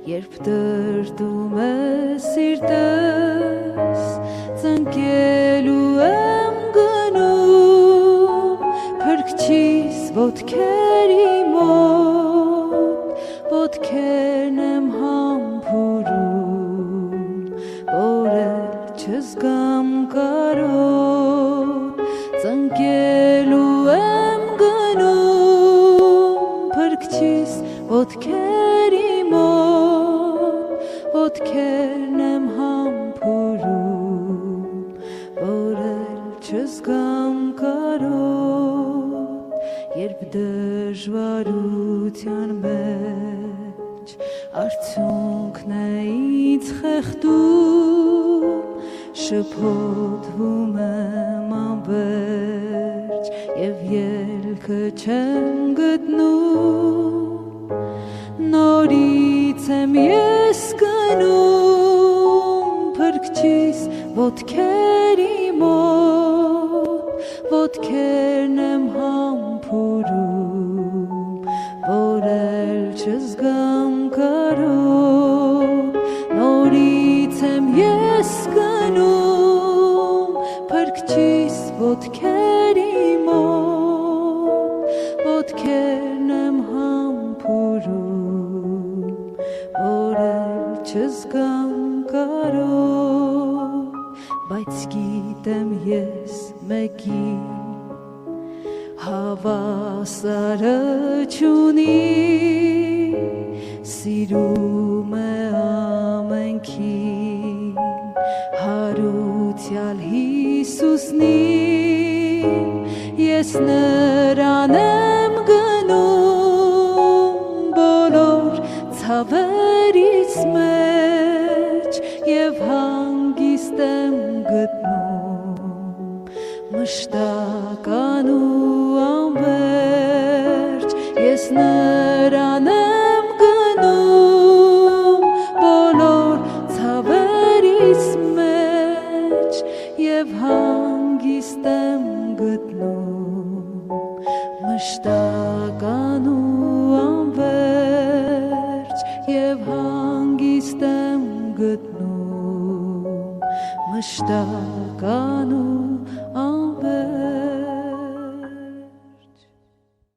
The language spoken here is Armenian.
երբ դրդում է սիրտս ծնկելու եմ գնում փրկչիս ոտքերի մոտ ոտքերն եմ համբուրում որել չզգամ կարոտ ծնկելու եմ գնում փրկչիս ոտքերի ոտքերն եմ համբուրում որել չզգամ կարոտ երբ դժվարության մեջ արցունքն է ինձ խեղդում շփոթվում եմ անվերջ և ելքը չեմ գտնում նորից եմ ես գնում փրկչիս ոտքերի մոտ ոտքերն եմ համբուրում որել չզգամ կարոտ նորից եմ ես գնում փրկչիս ոտքերի մոտ ոտքերն եմ համբուրում որել չզգամ կարոտ բայց գիտեմ ես մեկին հավասարը չունի սիրում է ամենքին հարուցյալ Հիսուսնին ես նրան եմ գնում բոլոր ցավերից մեջ և հանգիստ եմ գտնում մշտական ու անվերջ ես նրան եմ գնում բոլոր ցավերից մեջ և հանգիստ եմ գտնում մշտական ու անվերջ և հանգիստ եմ գտնում մշտական ու անվերջ